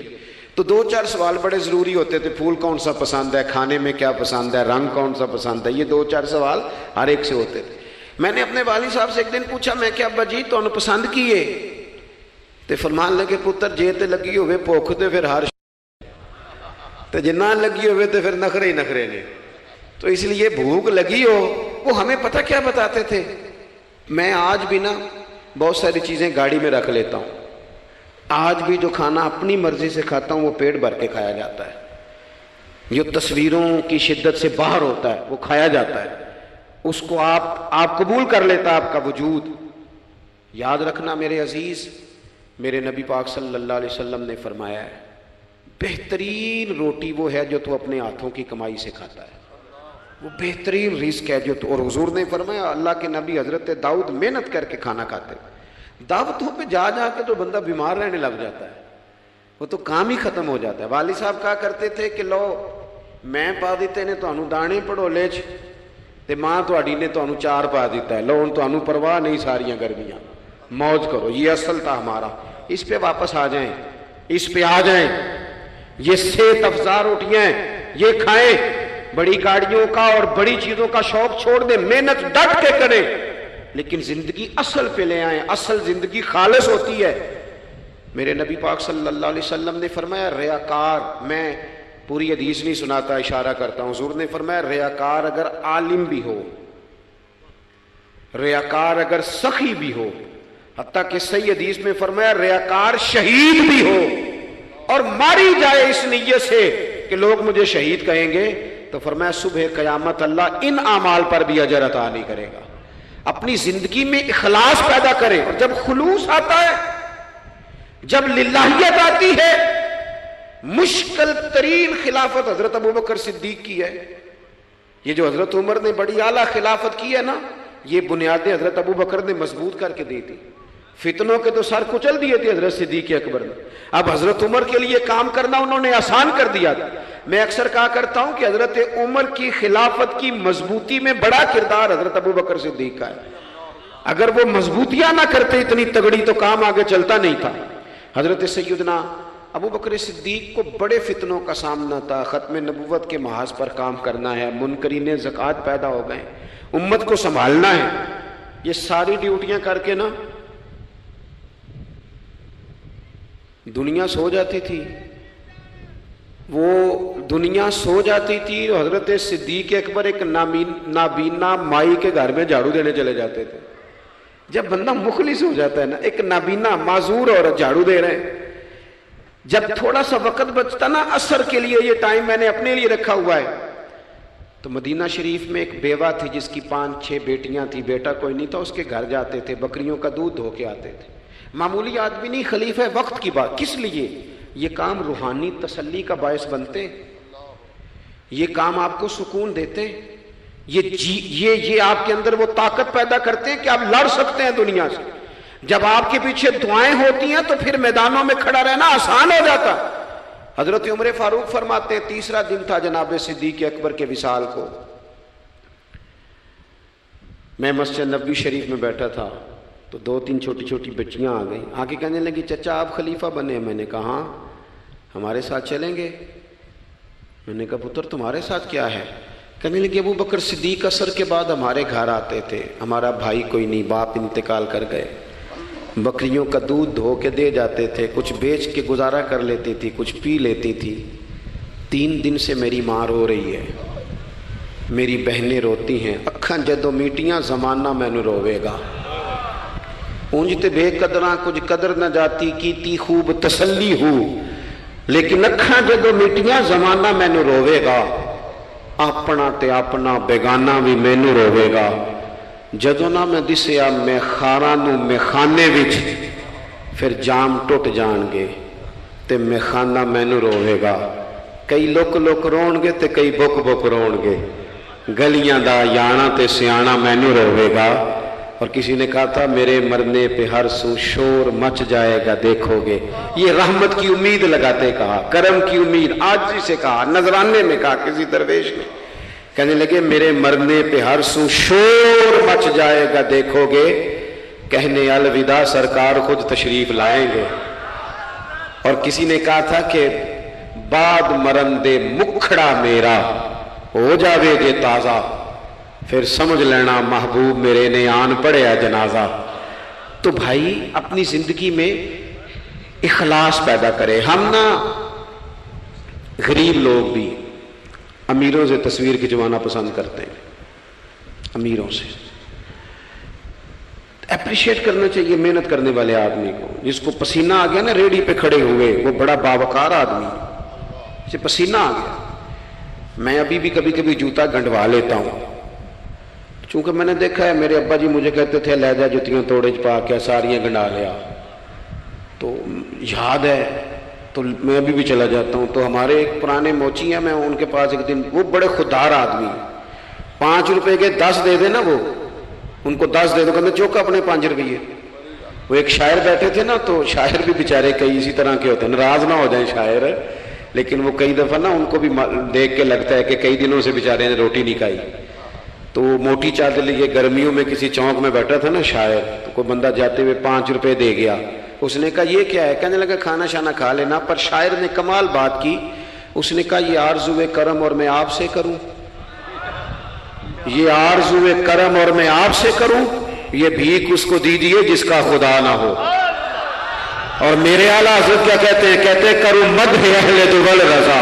تو 2-4 سوال بڑے ضروری ہوتے تھے، پھول کون سا پسند ہے، کھانے میں کیا پسند ہے، رنگ کون سا پسند ہے، یہ 2-4 سوال ہر ایک سے ہوتے تھے۔ میں نے اپنے والد صاحب سے ایک دن پوچھا میں کہ ابا جی تو انہوں پسند کیے، تے فرمان لگے پتر جے تے لگی ہوئے بھوک تے پھر ہر تے جنہ لگی ہوئے تے پھر نخرے ہی نخرے نے، تو اس لیے بھوک لگی ہو، وہ ہمیں پتہ کیا بتاتے تھے۔ میں آج بھی نا بہت ساری چیزیں گاڑی میں رکھ لیتا ہوں، آج بھی جو کھانا اپنی مرضی سے کھاتا ہوں وہ پیٹ بھر کے کھایا جاتا ہے، جو تصویروں کی شدت سے باہر ہوتا ہے وہ کھایا جاتا ہے، اس کو آپ قبول کر لیتا آپ کا وجود۔ یاد رکھنا میرے عزیز، میرے نبی پاک صلی اللہ علیہ وسلم نے فرمایا ہے بہترین روٹی وہ ہے جو تو اپنے ہاتھوں کی کمائی سے کھاتا ہے، وہ بہترین رزق ہے جو تو، اور حضور نے فرمایا اللہ کے نبی حضرت داؤد محنت کر کے کھانا کھاتے، دعوتوں پہ جا جا کے تو بندہ بیمار رہنے لگ جاتا ہے، وہ تو کام ہی ختم ہو جاتا ہے۔ والد صاحب کہا کرتے تھے کہ لو میں پا دیتے نے تانوں دانے پڑولے چ تے ماں تہاڈی نے تانوں چار پا دیتا ہے، لو ہن تانوں پرواہ نہیں ساریاں گرمیاں، موج کرو، یہ اصل تھا ہمارا، اس پہ واپس آ جائیں، اس پہ آ جائیں، یہ صحت افزا روٹیاں یہ کھائیں، بڑی گاڑیوں کا اور بڑی چیزوں کا شوق چھوڑ دیں، محنت ڈٹ کے کریں، لیکن زندگی اصل پہ لے آئیں، اصل زندگی خالص ہوتی ہے۔ میرے نبی پاک صلی اللہ علیہ وسلم نے فرمایا ریاکار، میں پوری حدیث نہیں سناتا، اشارہ کرتا ہوں. حضور نے فرمایا ریاکار اگر عالم بھی ہو، ریاکار اگر سخی بھی ہو، حتیٰ کہ صحیح حدیث میں فرمایا ریاکار شہید بھی ہو اور ماری جائے اس نیت سے کہ لوگ مجھے شہید کہیں گے، تو فرمایا صبح قیامت اللہ ان اعمال پر بھی اجر عطا نہیں کرے گا. اپنی زندگی میں اخلاص پیدا کرے، اور جب خلوص آتا ہے، جب للہیت آتی ہے. مشکل ترین خلافت حضرت ابوبکر صدیق کی ہے. یہ جو حضرت عمر نے بڑی اعلیٰ خلافت کی ہے نا، یہ بنیادیں حضرت ابوبکر نے مضبوط کر کے دی تھی. فتنوں کے تو سر کچل دیے تھے حضرت صدیق اکبر نے. اب حضرت عمر کے لیے کام کرنا انہوں نے آسان کر دیا تھا. میں اکثر کہا کرتا ہوں کہ حضرت عمر کی خلافت کی مضبوطی میں بڑا کردار حضرت ابوبکر صدیق کا ہے. اگر وہ مضبوطیاں نہ کرتے اتنی تگڑی تو کام آگے چلتا نہیں تھا. حضرت سیدنا ابوبکر صدیق کو بڑے فتنوں کا سامنا تھا. ختم نبوت کے محاذ پر کام کرنا ہے، منکرین زکوٰۃ پیدا ہو گئے، امت کو سنبھالنا ہے. یہ ساری ڈیوٹیاں کر کے نا دنیا سو جاتی تھی. وہ دنیا سو جاتی تھی، حضرت صدیق اکبر ایک نابینا مائی کے گھر میں جھاڑو دینے چلے جاتے تھے. جب بندہ مخلص ہو جاتا ہے نا، ایک نابینا معذور عورت جھاڑو دے رہے ہیں، جب تھوڑا سا وقت بچتا نا عصر کے لیے، یہ ٹائم میں نے اپنے لیے رکھا ہوا ہے، تو مدینہ شریف میں ایک بیوہ تھی جس کی 5-6 بیٹیاں تھی، بیٹا کوئی نہیں تھا. اس کے گھر جاتے تھے، بکریوں کا دودھ دھو کے آتے تھے. معمولی آدمی نہیں، خلیفہ وقت کی بات. کس لیے؟ یہ کام روحانی تسلی کا باعث بنتے، یہ کام آپ کو سکون دیتے، یہ آپ کے اندر وہ طاقت پیدا کرتے ہیں کہ آپ لڑ سکتے ہیں دنیا سے. جب آپ کے پیچھے دعائیں ہوتی ہیں تو پھر میدانوں میں کھڑا رہنا آسان ہو جاتا. حضرت عمر فاروق فرماتے ہیں تیسرا دن تھا جناب صدیق اکبر کے وصال کو. میں مسجد نبوی شریف میں بیٹھا تھا تو 2-3 چھوٹی چھوٹی بچیاں آ گئیں. آگے کہنے لگی چچا آپ خلیفہ بنے. میں نے کہا ہاں. ہمارے ساتھ چلیں گے؟ میں نے کہا پتر تمہارے ساتھ کیا ہے؟ کہنے لگی ابو بکر صدیق عصر کے بعد ہمارے گھر آتے تھے، ہمارا بھائی کوئی نہیں، باپ انتقال کر گئے، بکریوں کا دودھ دھو کے دے جاتے تھے، کچھ بیچ کے گزارا کر لیتی تھی، کچھ پی لیتی تھی. 3 دن سے میری ماں رو رہی ہے، میری بہنیں روتی ہیں، اکھاں جدو میٹیاں زمانہ مینو روے گا. اونج تے بے قدراں کچھ قدر نہ جاتی، کیتی خوب تسلی ہو، لیکن اکھاں جدو میٹیاں زمانہ مینو روے گا. اپنا تے اپنا بیگانہ بھی مینو روے گا. جدو نہ میں دسیا میں خاراں نو میخانے وچ، پھر جام ٹوٹ جان گے تے میخانہ مینو روے گا. کئی لک لک رون گے تے کئی بک بک رون گے. گلیاں دا یانا تے سیانا مینو روے گا. اور کسی نے کہا تھا میرے مرنے پہ ہر سو شور مچ جائے گا دیکھو گے. یہ رحمت کی امید لگاتے کہا، کرم کی امید، عاجزی سے کہا، نذرانے میں کہا کسی درویش نے. کہنے لگے میرے مرنے پہ ہر سو شور مچ جائے گا دیکھو گے. کہنے الوداع سرکار خود تشریف لائیں گے. اور کسی نے کہا تھا کہ بعد مرندے مکھڑا میرا ہو جاوے جے تازہ، پھر سمجھ لینا محبوب میرے نے آن پڑیا جنازہ. تو بھائی اپنی زندگی میں اخلاص پیدا کرے. ہم نا غریب لوگ بھی امیروں سے تصویر کھنچوانا پسند کرتے ہیں. امیروں سے اپریشیٹ کرنا چاہیے محنت کرنے والے آدمی کو. جس کو پسینہ آ گیا نا ریڑھی پہ کھڑے ہوئے، وہ بڑا باوقار آدمی، اسے پسینہ آ گیا. میں ابھی بھی کبھی کبھی جوتا گنڈوا لیتا ہوں، چونکہ میں نے دیکھا ہے میرے ابا جی مجھے کہتے تھے لے جا جتیاں توڑے پا کے ساریاں گنڈا لیا، تو یاد ہے تو میں ابھی بھی چلا جاتا ہوں. تو ہمارے ایک پرانے موچی ہیں، میں ان کے پاس ایک دن، وہ بڑے خوددار آدمی، 5 روپے کے 10 دے دے نا، وہ ان کو 10 دے دو، کہتے چوکا اپنے 5 روپیے. وہ ایک شاعر بیٹھے تھے نا، تو شاعر بھی بیچارے کئی اسی طرح کے ہوتے ہیں، ناراض نہ ہو جائیں شاعر، لیکن وہ کئی دفعہ نا ان کو بھی دیکھ کے لگتا ہے کہ کئی دنوں سے بیچارے نے روٹی نہیں کھائی. تو وہ موٹی چادر لیے گرمیوں میں کسی چوک میں بیٹھا تھا نا شاعر، تو کوئی بندہ جاتے ہوئے 5 روپے دے گیا. اس نے کہا یہ کیا ہے؟ کہنے لگا کھانا شانا کھا لینا. پر شاعر نے کمال بات کی، اس نے کہا یہ آرزوئے کرم اور میں آپ سے کروں، یہ آرزوئے کرم اور میں آپ سے کروں، یہ بھیک اس کو دیجیے جس کا خدا نہ ہو. اور میرے اعلیٰ حضرت کیا کہتے ہیں؟ کہتے ہیں کروں مدح اہل دول رضا،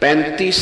35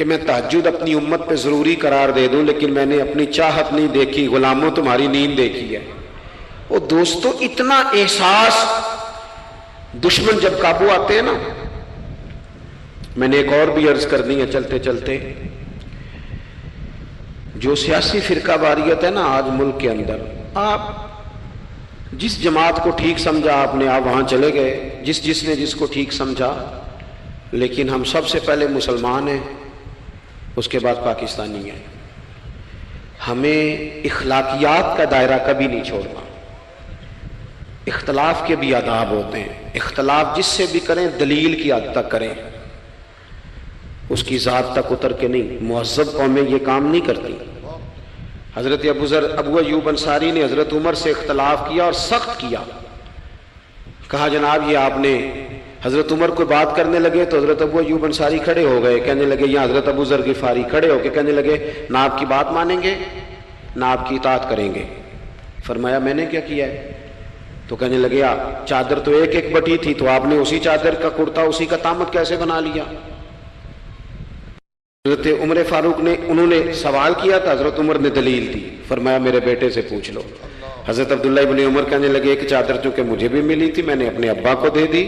کہ میں تہجد اپنی امت پہ ضروری قرار دے دوں، لیکن میں نے اپنی چاہت نہیں دیکھی، غلاموں تمہاری نیند دیکھی ہے۔ وہ دوستو اتنا احساس دشمن جب قابو آتے ہیں نا، میں نے ایک اور بھی عرض کرنی ہے چلتے چلتے، جو سیاسی فرقہ واریت ہے نا آج ملک کے اندر، آپ جس جماعت کو ٹھیک سمجھا آپ نے، آپ وہاں چلے گئے، جس نے جس کو ٹھیک سمجھا، لیکن ہم سب سے پہلے مسلمان ہیں، اس کے بعد پاکستانی ہیں۔ ہمیں اخلاقیات کا دائرہ کبھی نہیں چھوڑنا۔ اختلاف کے بھی آداب ہوتے ہیں، اختلاف جس سے بھی کریں دلیل کی حد تک کریں، اس کی ذات تک اتر کے نہیں۔ مہذب قومیں یہ کام نہیں کرتی۔ حضرت ابو ایوب انصاری نے حضرت عمر سے اختلاف کیا اور سخت کیا، کہا جناب یہ آپ نے، حضرت عمر کو بات کرنے لگے تو حضرت ابو ایوب انصاری کھڑے ہو گئے، کہنے لگے، یا حضرت ابو ذر غفاری کھڑے ہو کے کہنے لگے نہ آپ کی بات مانیں گے نہ آپ کی اطاعت کریں گے۔ فرمایا میں نے کیا کیا ہے؟ تو کہنے لگے چادر تو ایک بٹی تھی، تو آپ نے اسی چادر کا کرتا اسی کا تامت کیسے بنا لیا؟ حضرت عمر فاروق نے، انہوں نے سوال کیا تھا، حضرت عمر نے دلیل دی، فرمایا میرے بیٹے سے پوچھ لو۔ حضرت عبداللہ ابن عمر کہنے لگے ایک چادر چونکہ مجھے بھی ملی تھی، میں نے اپنے ابا کو دے دی،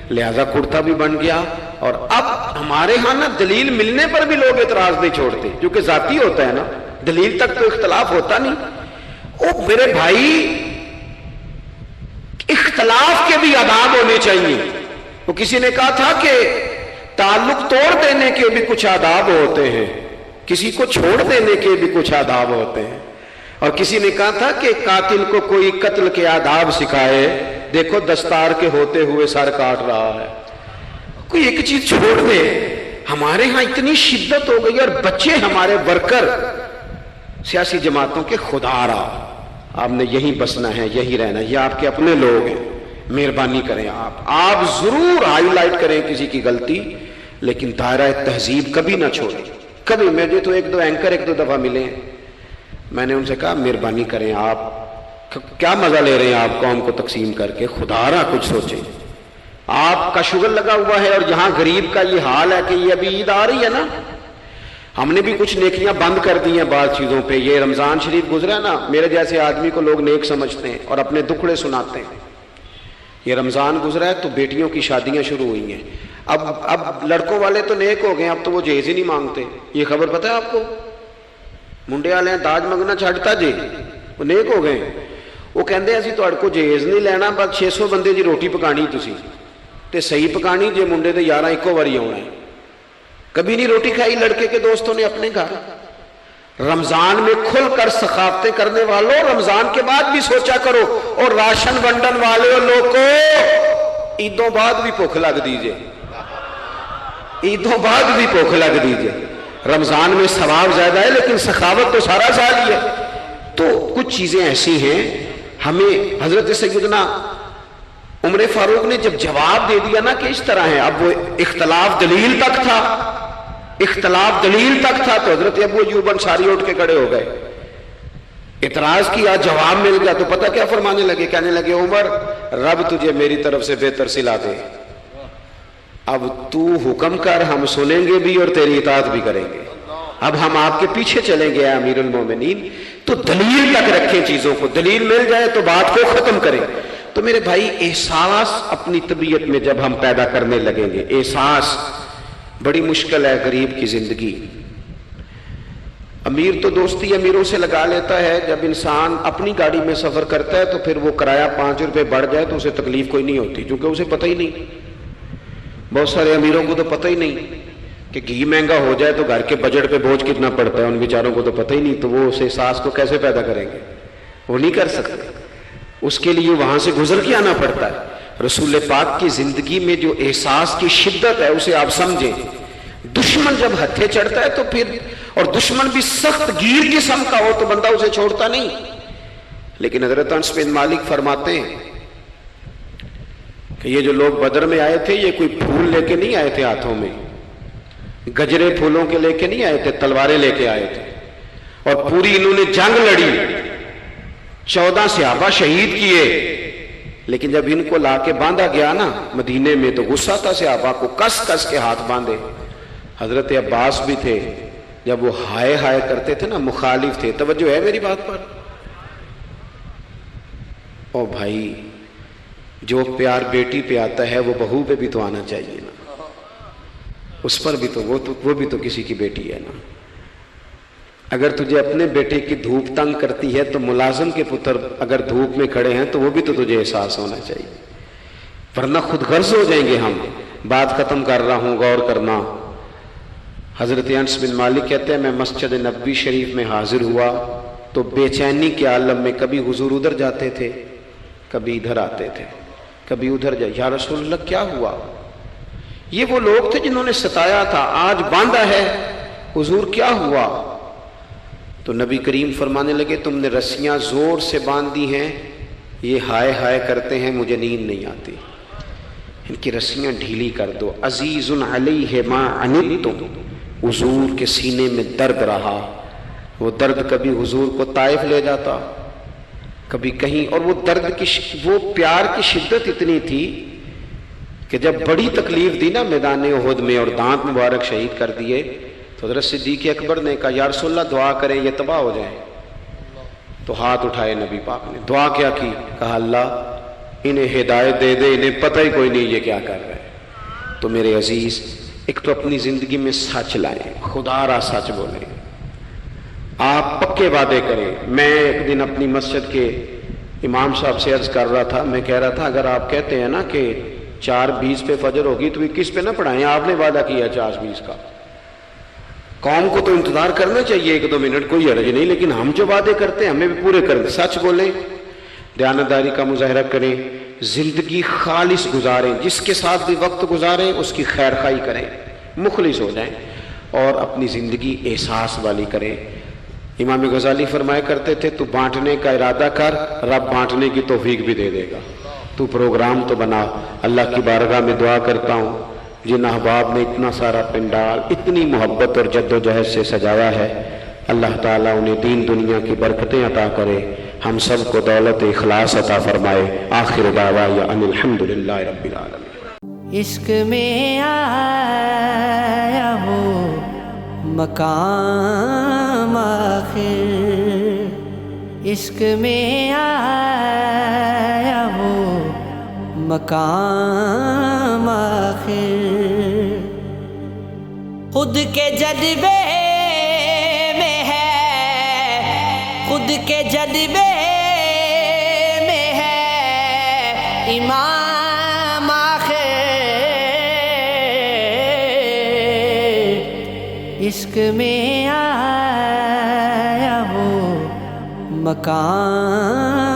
لہذا کرتا بھی بن گیا۔ اور اب ہمارے ہاں نا دلیل ملنے پر بھی لوگ اعتراض نہیں چھوڑتے، کیونکہ ذاتی ہوتا ہے نا، دلیل تک تو اختلاف ہوتا نہیں۔ او میرے بھائی، اختلاف کے بھی آداب ہونے چاہیے۔ وہ کسی نے کہا تھا کہ تعلق توڑ دینے کے بھی کچھ آداب ہوتے ہیں، کسی کو چھوڑ دینے کے بھی کچھ آداب ہوتے ہیں، اور کسی نے کہا تھا کہ قاتل کو کوئی قتل کے آداب سکھائے، دیکھو دستار کے ہوتے ہوئے سر کاٹ رہا ہے۔ کوئی ایک چیز چھوڑ دے۔ ہمارے ہاں اتنی شدت ہو گئی، اور بچے ہمارے ورکر سیاسی جماعتوں کے، خدا را آپ نے یہی بسنا ہے، یہی رہنا ہے، یہ آپ کے اپنے لوگ ہیں، مہربانی کریں آپ ضرور ہائی لائٹ کریں کسی کی غلطی، لیکن دائرہ تہذیب کبھی نہ چھوڑیں۔ کبھی مجھے تو ایک دو دفعہ ملے ہیں، میں نے ان سے کہا مہربانی کریں، آپ کیا مزہ لے رہے ہیں آپ قوم کو تقسیم کر کے، خدا را کچھ سوچیں۔ آپ کا شغل لگا ہوا ہے، اور جہاں غریب کا یہ حال ہے کہ یہ ابھی عید آ رہی ہے نا، ہم نے بھی کچھ نیکیاں بند کر دی ہیں بعض چیزوں پہ۔ یہ رمضان شریف گزرا نا، میرے جیسے آدمی کو لوگ نیک سمجھتے ہیں اور اپنے دکھڑے سناتے ہیں۔ یہ رمضان گزرا ہے تو بیٹیوں کی شادیاں شروع ہوئی ہیں۔ اب لڑکوں والے تو نیک ہو گئے، اب تو وہ جہیز ہی نہیں مانگتے۔ یہ خبر پتہ ہے آپ کو؟ منڈے والے داج منگنا چھڈتا جی، وہ نیک ہو گئے۔ وہ کہندے اسی تہاڈے کو جہیز نہیں لینا، بس 600 بندے دی روٹی پکانی تسی، تے صحیح پکانی جے منڈے دے 11 ایکو واری آنا ہے۔ کبھی نہیں روٹی کھائی لڑکے کے دوستوں نے اپنے گھر؟ رمضان میں کھل کر سخاوتیں کرنے والوں، رمضان کے بعد بھی سوچا کرو۔ اور راشن ونڈن والے لوگ کو عیدوں بعد بھی بھوک لگ دیجئے، عیدوں بعد بھی بھوک لگ دیجئے۔ رمضان میں ثواب زیادہ ہے، لیکن سخاوت تو سارا سال ہی ہے۔ تو کچھ چیزیں ایسی ہیں، ہمیں حضرت سیدنا عمر فاروق نے جب جواب دے دیا نا کہ اس طرح ہے، اب وہ اختلاف دلیل تک تھا، اختلاف دلیل تک تھا، تو حضرت ابو ایوب انصاری اٹھ کے کھڑے ہو گئے، اعتراض کیا، جواب مل گیا، تو پتہ کیا فرمانے لگے؟ کہنے لگے عمر، رب تجھے میری طرف سے بہتر صلہ دے، اب تو حکم کر، ہم سنیں گے بھی اور تیری اطاعت بھی کریں گے، اب ہم آپ کے پیچھے چلیں گے اے امیر المومنین۔ تو دلیل تک رکھیں چیزوں کو، دلیل مل جائے تو بات کو ختم کریں۔ تو میرے بھائی، احساس اپنی طبیعت میں جب ہم پیدا کرنے لگیں گے، احساس بڑی مشکل ہے غریب کی زندگی۔ امیر تو دوستی امیروں سے لگا لیتا ہے، جب انسان اپنی گاڑی میں سفر کرتا ہے تو پھر وہ کرایہ 5 روپے بڑھ جائے تو اسے تکلیف کوئی نہیں ہوتی، کیونکہ اسے پتہ ہی نہیں۔ بہت سارے امیروں کو تو پتہ ہی نہیں کہ گھی مہنگا ہو جائے تو گھر کے بجٹ پہ بوجھ کتنا پڑتا ہے، ان بیچاروں کو تو پتہ ہی نہیں، تو وہ اس احساس کو کیسے پیدا کریں گے؟ وہ نہیں کر سکتے، اس کے لیے وہاں سے گزر کے آنا پڑتا ہے۔ رسول پاک کی زندگی میں جو احساس کی شدت ہے اسے آپ سمجھیں۔ دشمن جب ہتھے چڑھتا ہے تو پھر، اور دشمن بھی سخت گیر قسم کا ہو تو بندہ اسے چھوڑتا نہیں۔ لیکن حضرت انس بن مالک فرماتے ہیں کہ یہ جو لوگ بدر میں آئے تھے، یہ کوئی پھول لے کے نہیں آئے تھے ہاتھوں میں، گجرے پھولوں کے لے کے نہیں آئے تھے، تلواریں لے کے آئے تھے، اور پوری انہوں نے جنگ لڑی، 14 صحابہ شہید کیے۔ لیکن جب ان کو لا کے باندھا گیا نا مدینے میں، تو غصہ تھا صحابہ کو، کس کس کے ہاتھ باندھے۔ حضرت عباس بھی تھے، جب وہ ہائے ہائے کرتے تھے نا مخالف تھے. توجہ ہے میری بات پر؟ او بھائی، جو پیار بیٹی پہ آتا ہے وہ بہو پہ بھی تو آنا چاہیے نا. اس پر بھی تو وہ بھی تو کسی کی بیٹی ہے نا. اگر تجھے اپنے بیٹے کی دھوپ تنگ کرتی ہے تو ملازم کے پتر اگر دھوپ میں کھڑے ہیں تو وہ بھی تو تجھے احساس ہونا چاہیے، ورنہ خود غرض ہو جائیں گے ہم. بات ختم کر رہا ہوں، غور کرنا. حضرت انس بن مالک کہتے ہیں میں مسجد نبوی شریف میں حاضر ہوا تو بے چینی کے عالم میں کبھی حضور ادھر جاتے تھے، کبھی ادھر آتے تھے، کبھی ادھر جائے. یا رسول اللہ کیا ہوا؟ یہ وہ لوگ تھے جنہوں نے ستایا تھا، آج باندھا ہے. حضور کیا ہوا؟ تو نبی کریم فرمانے لگے تم نے رسیاں زور سے باندھ دی ہیں، یہ ہائے ہائے کرتے ہیں، مجھے نیند نہیں آتی، ان کی رسیاں ڈھیلی کر دو. عزیز علیہ ما عنتم، حضور کے سینے میں درد رہا. وہ درد کبھی حضور کو طائف لے جاتا، کبھی کہیں. اور وہ درد کی وہ پیار کی شدت اتنی تھی کہ جب بڑی تکلیف دی نا میدان احد میں اور دانت مبارک شہید کر دیے تو حضرت صدیق اکبر نے کہا یا رسول اللہ دعا کریں یہ تباہ ہو جائیں. تو ہاتھ اٹھائے نبی پاک نے، دعا کیا کی؟ کہا اللہ انہیں ہدایت دے دے، انہیں پتہ ہی کوئی نہیں یہ کیا کر رہے ہیں. تو میرے عزیز، ایک تو اپنی زندگی میں سچ لائیں، خدا را سچ بولیں، آپ پکے وعدے کریں. میں ایک دن اپنی مسجد کے امام صاحب سے عرض کر رہا تھا، میں کہہ رہا تھا اگر آپ کہتے ہیں نا کہ 4:20 پہ فجر ہوگی تو کس پہ نہ پڑھائیں؟ آپ نے وعدہ کیا 4:20 کا. قوم کو تو انتظار کرنا چاہیے 1-2 منٹ، کوئی حرج نہیں، لیکن ہم جو وعدے کرتے ہیں ہمیں بھی پورے کریں. سچ بولیں، دیانتداری کا مظاہرہ کریں، زندگی خالص گزاریں، جس کے ساتھ بھی وقت گزاریں اس کی خیر خواہی کریں، مخلص ہو جائیں اور اپنی زندگی احساس والی کریں. امام غزالی فرمایا کرتے تھے تو بانٹنے کا ارادہ کر، رب بانٹنے کی توفیق بھی دے دے گا. تو پروگرام تو بنا. اللہ کی بارگاہ میں دعا کرتا ہوں جن احباب نے اتنا سارا پنڈال اتنی محبت اور جد و جہد سے سجایا ہے، اللہ تعالیٰ انہیں دین دنیا کی برکتیں عطا کرے، ہم سب کو دولت اخلاص عطا فرمائے. آخر دعوایا ان الحمدللہ رب العالمین. عشق میں آیا ہو مقام آخر، عشق میں آیا ہو مقام آخر. خود کے جذبے میں ہے، خود کے جذبے میں ہے امام آخر. عشق میں آیا ہو مقام